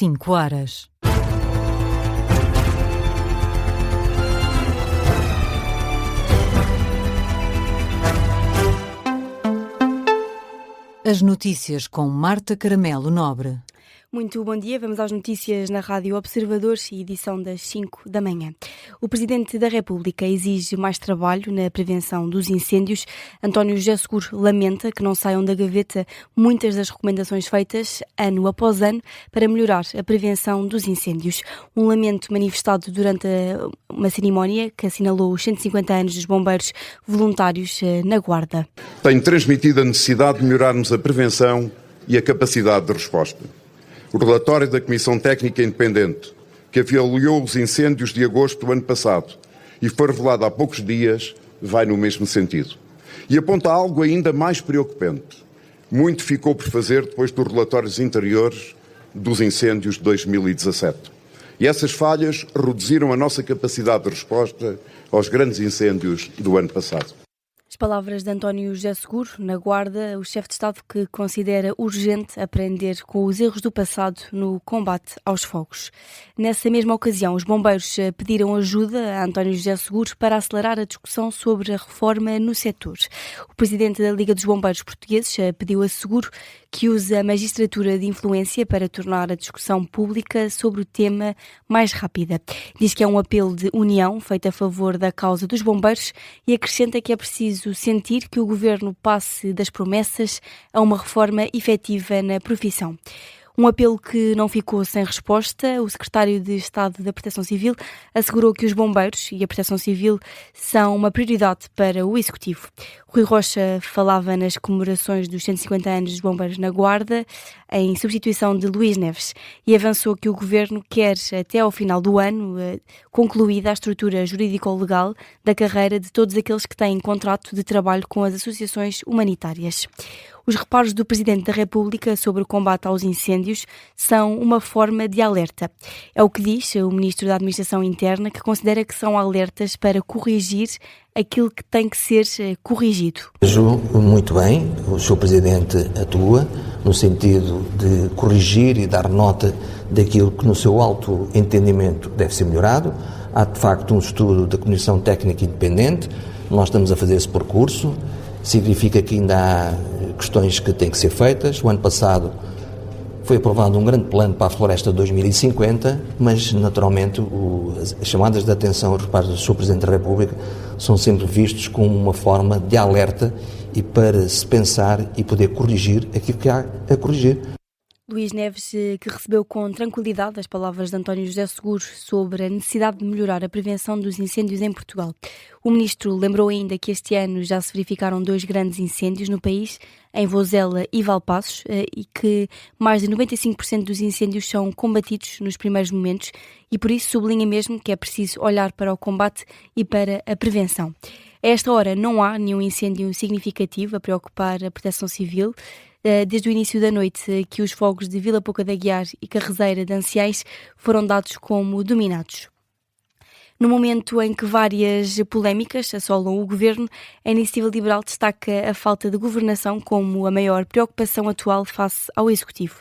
5 horas. As notícias com Marta Caramelo Nobre. Muito bom dia, vamos às notícias na Rádio Observadores e edição das 5 da manhã. O Presidente da República exige mais trabalho na prevenção dos incêndios. António José Seguro lamenta que não saiam da gaveta muitas das recomendações feitas ano após ano para melhorar a prevenção dos incêndios. Um lamento manifestado durante uma cerimónia que assinalou os 150 anos dos bombeiros voluntários na Guarda. Tenho transmitido a necessidade de melhorarmos a prevenção e a capacidade de resposta. O relatório da Comissão Técnica Independente, que avaliou os incêndios de agosto do ano passado e foi revelado há poucos dias, vai no mesmo sentido. E aponta algo ainda mais preocupante. Muito ficou por fazer depois dos relatórios anteriores dos incêndios de 2017. E essas falhas reduziram a nossa capacidade de resposta aos grandes incêndios do ano passado. As palavras de António José Seguro, na Guarda, o chefe de Estado que considera urgente aprender com os erros do passado no combate aos fogos. Nessa mesma ocasião, os bombeiros pediram ajuda a António José Seguro para acelerar a discussão sobre a reforma no setor. O presidente da Liga dos Bombeiros Portugueses pediu a Seguro que use a magistratura de influência para tornar a discussão pública sobre o tema mais rápida. Diz que é um apelo de união feito a favor da causa dos bombeiros e acrescenta que é preciso sentir que o governo passe das promessas a uma reforma efetiva na profissão. Um apelo que não ficou sem resposta. O secretário de Estado da Proteção Civil assegurou que os bombeiros e a Proteção Civil são uma prioridade para o Executivo. Rui Rocha falava nas comemorações dos 150 anos dos bombeiros na Guarda, em substituição de Luís Neves, e avançou que o Governo quer, até ao final do ano, concluída a estrutura jurídico-legal da carreira de todos aqueles que têm contrato de trabalho com as associações humanitárias. Os reparos do Presidente da República sobre o combate aos incêndios são uma forma de alerta. É o que diz o Ministro da Administração Interna, que considera que são alertas para corrigir aquilo que tem que ser corrigido. Vejo muito bem, o Sr. Presidente atua no sentido de corrigir e dar nota daquilo que no seu alto entendimento deve ser melhorado. Há de facto um estudo da Comissão Técnica Independente, nós estamos a fazer esse percurso, significa que ainda há questões que têm que ser feitas. O ano passado foi aprovado um grande plano para a Floresta 2050, mas naturalmente as chamadas de atenção aos reparos do Sr. Presidente da República são sempre vistos como uma forma de alerta e para se pensar e poder corrigir aquilo que há a corrigir. Luís Neves, que recebeu com tranquilidade as palavras de António José Seguro sobre a necessidade de melhorar a prevenção dos incêndios em Portugal. O ministro lembrou ainda que este ano já se verificaram 2 grandes incêndios no país, em Vozela e Valpaços, e que mais de 95% dos incêndios são combatidos nos primeiros momentos e por isso sublinha mesmo que é preciso olhar para o combate e para a prevenção. A esta hora não há nenhum incêndio significativo a preocupar a Proteção Civil. Desde o início da noite que os fogos de Vila Pouca de Aguiar e Carrezeira de Anciães foram dados como dominados. No momento em que várias polémicas assolam o governo, a Iniciativa Liberal destaca a falta de governação como a maior preocupação atual face ao Executivo.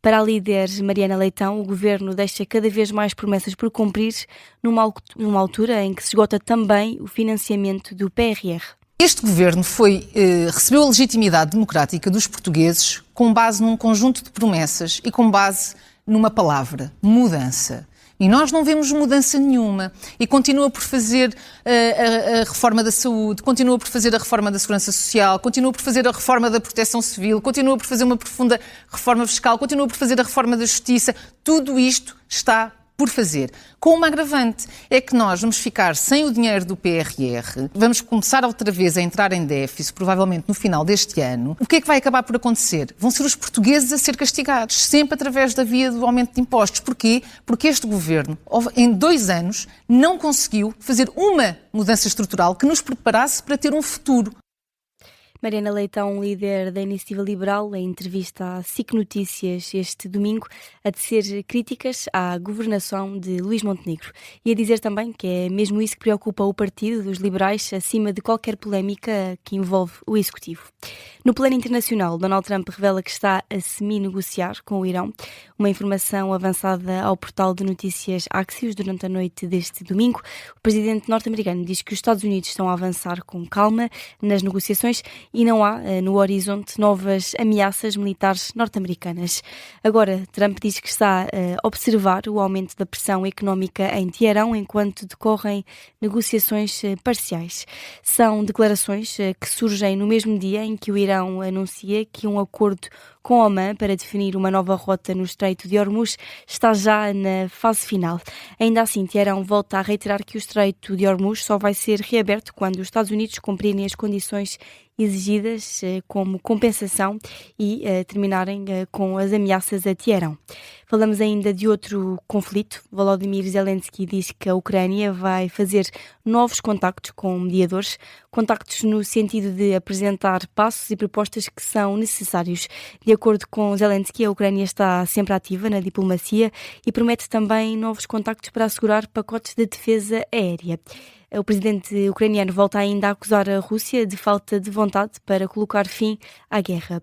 Para a líder Mariana Leitão, o governo deixa cada vez mais promessas por cumprir numa altura em que se esgota também o financiamento do PRR. Este governo recebeu a legitimidade democrática dos portugueses com base num conjunto de promessas e com base numa palavra: mudança. E nós não vemos mudança nenhuma. E continua por fazer a reforma da saúde, continua por fazer a reforma da segurança social, continua por fazer a reforma da proteção civil, continua por fazer uma profunda reforma fiscal, continua por fazer a reforma da justiça. Tudo isto está por fazer. Com uma agravante, é que nós vamos ficar sem o dinheiro do PRR, vamos começar outra vez a entrar em déficit, provavelmente no final deste ano. O que é que vai acabar por acontecer? Vão ser os portugueses a ser castigados, sempre através da via do aumento de impostos. Porquê? Porque este governo, em 2 anos, não conseguiu fazer uma mudança estrutural que nos preparasse para ter um futuro. Mariana Leitão, líder da Iniciativa Liberal, em entrevista à SIC Notícias este domingo, a tecer críticas à governação de Luís Montenegro e a dizer também que é mesmo isso que preocupa o Partido dos Liberais acima de qualquer polémica que envolve o Executivo. No plano internacional, Donald Trump revela que está a semi-negociar com o Irão, uma informação avançada ao portal de notícias Axios durante a noite deste domingo. O presidente norte-americano diz que os Estados Unidos estão a avançar com calma nas negociações e não há no horizonte novas ameaças militares norte-americanas. Agora, Trump diz que está a observar o aumento da pressão económica em Teherão enquanto decorrem negociações parciais. São declarações que surgem no mesmo dia em que o Irão anuncia que um acordo com Omã para definir uma nova rota no Estreito de Hormuz está já na fase final. Ainda assim, Teherão volta a reiterar que o Estreito de Hormuz só vai ser reaberto quando os Estados Unidos cumprirem as condições exigidas como compensação e terminarem com as ameaças a Teherão. Falamos ainda de outro conflito. Volodymyr Zelensky diz que a Ucrânia vai fazer novos contactos com mediadores, contactos no sentido de apresentar passos e propostas que são necessários. De acordo com Zelensky, a Ucrânia está sempre ativa na diplomacia e promete também novos contactos para assegurar pacotes de defesa aérea. O presidente ucraniano volta ainda a acusar a Rússia de falta de vontade para colocar fim à guerra.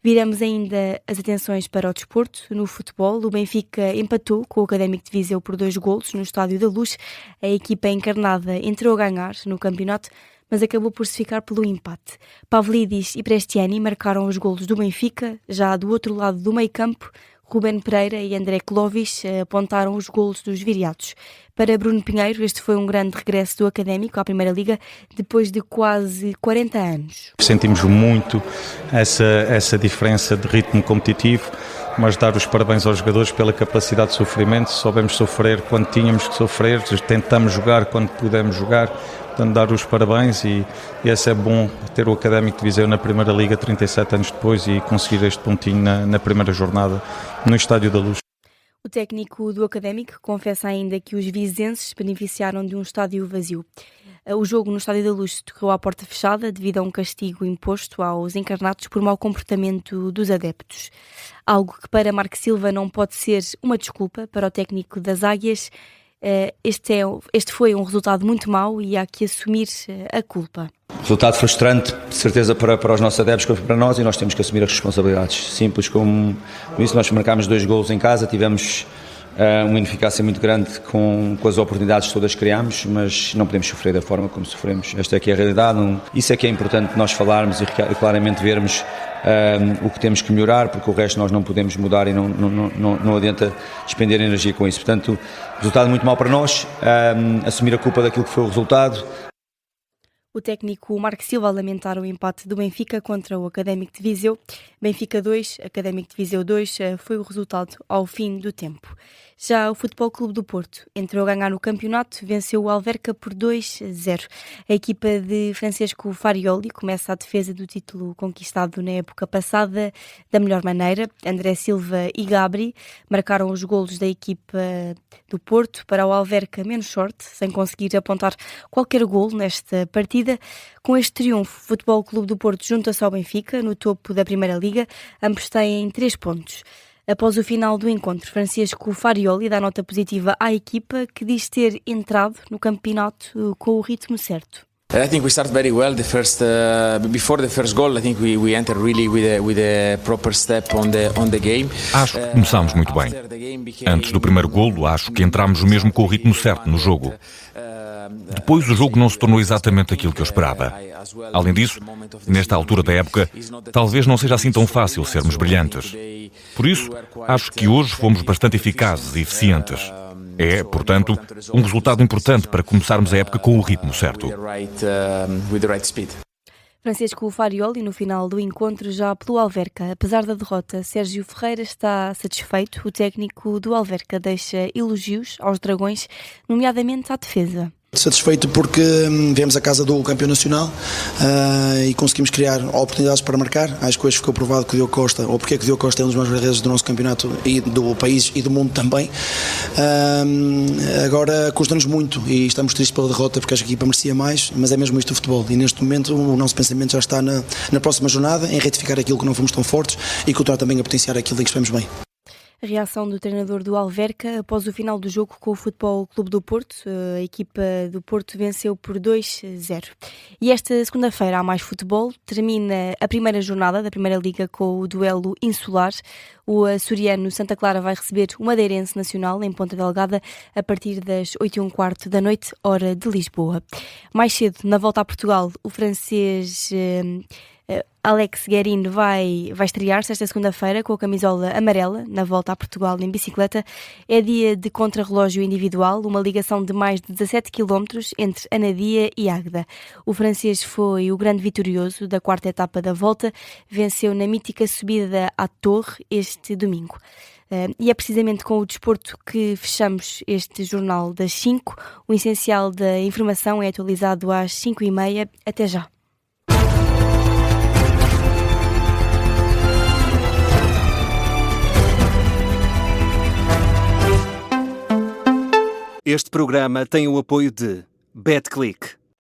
Viramos ainda as atenções para o desporto. No futebol, o Benfica empatou com o Académico de Viseu por 2-golos no Estádio da Luz. A equipa encarnada entrou a ganhar no campeonato, mas acabou por se ficar pelo empate. Pavlidis e Prestiani marcaram os golos do Benfica. Já do outro lado do meio-campo, Ruben Pereira e André Clovis apontaram os golos dos viriatos. Para Bruno Pinheiro, este foi um grande regresso do Académico à Primeira Liga depois de quase 40 anos. Sentimos muito essa diferença de ritmo competitivo, mas dar os parabéns aos jogadores pela capacidade de sofrimento. Soubemos sofrer quando tínhamos que sofrer, tentamos jogar quando pudemos jogar. Portanto, dar os parabéns e esse é bom ter o Académico de Viseu na Primeira Liga 37 anos depois e conseguir este pontinho na primeira jornada no Estádio da Luz. O técnico do Académico confessa ainda que os vizenses beneficiaram de um estádio vazio. O jogo no Estádio da Luz decorreu à porta fechada devido a um castigo imposto aos encarnados por mau comportamento dos adeptos. Algo que para Marco Silva não pode ser uma desculpa para o técnico das Águias. Este foi um resultado muito mau e há que assumir a culpa. Resultado frustrante, de certeza para os nossos adeptos, como para nós, e nós temos que assumir as responsabilidades. Simples como isso, nós marcámos 2 golos em casa, tivemos uma ineficácia muito grande com as oportunidades que todas criámos, mas não podemos sofrer da forma como sofremos. Esta é que é a realidade. Isso é que é importante nós falarmos e claramente vermos o que temos que melhorar, porque o resto nós não podemos mudar e não adianta despender energia com isso. Portanto, resultado muito mau para nós, assumir a culpa daquilo que foi o resultado. O técnico Marco Silva a lamentar o empate do Benfica contra o Académico de Viseu. Benfica 2, Académico de Viseu 2 foi o resultado ao fim do tempo. Já o Futebol Clube do Porto entrou a ganhar no campeonato, venceu o Alverca por 2-0. A equipa de Francesco Farioli começa a defesa do título conquistado na época passada da melhor maneira. André Silva e Gabri marcaram os golos da equipa do Porto para o Alverca menos sorte, sem conseguir apontar qualquer golo nesta partida. Com este triunfo, o Futebol Clube do Porto junta-se ao Benfica no topo da Primeira Liga. Ambos têm 3 pontos. Após o final do encontro, Francisco Farioli dá nota positiva à equipa, que diz ter entrado no campeonato com o ritmo certo. I think we started very well. Before the first goal, I think we entered really with a proper step on the game. Acho que começámos muito bem. Antes do primeiro golo, acho que entramos mesmo com o ritmo certo no jogo. Depois o jogo não se tornou exatamente aquilo que eu esperava. Além disso, nesta altura da época, talvez não seja assim tão fácil sermos brilhantes. Por isso, acho que hoje fomos bastante eficazes e eficientes. É, portanto, um resultado importante para começarmos a época com o ritmo certo. Francisco Farioli, no final do encontro, já apelou ao Alverca. Apesar da derrota, Sérgio Ferreira está satisfeito. O técnico do Alverca deixa elogios aos dragões, nomeadamente à defesa. Satisfeito porque viemos à casa do campeão nacional e conseguimos criar oportunidades para marcar. Acho que hoje ficou provado que o Diogo Costa, ou porque é que o Diogo Costa é um dos maiores guarda-redes do nosso campeonato e do país e do mundo também. Agora custa-nos muito e estamos tristes pela derrota porque acho que a equipa merecia mais, mas é mesmo isto o futebol e neste momento o nosso pensamento já está na próxima jornada em retificar aquilo que não fomos tão fortes e continuar também a potenciar aquilo em que estamos bem. A reação do treinador do Alverca após o final do jogo com o Futebol Clube do Porto. A equipa do Porto venceu por 2-0. E esta segunda-feira há mais futebol. Termina a primeira jornada da Primeira Liga com o duelo insular. O açoriano Santa Clara vai receber o Madeirense Nacional em Ponta Delgada a partir das 8h15 da noite, hora de Lisboa. Mais cedo, na volta a Portugal, o francês Alex Guerin vai estrear-se esta segunda-feira com a camisola amarela na volta a Portugal em bicicleta. É dia de contrarrelógio individual, uma ligação de mais de 17 km entre Anadia e Águeda. O francês foi o grande vitorioso da quarta etapa da volta, venceu na mítica subida à Torre este domingo. E é precisamente com o desporto que fechamos este Jornal das 5. O essencial da informação é atualizado às 5h30. Até já. Este programa tem o apoio de BetClick.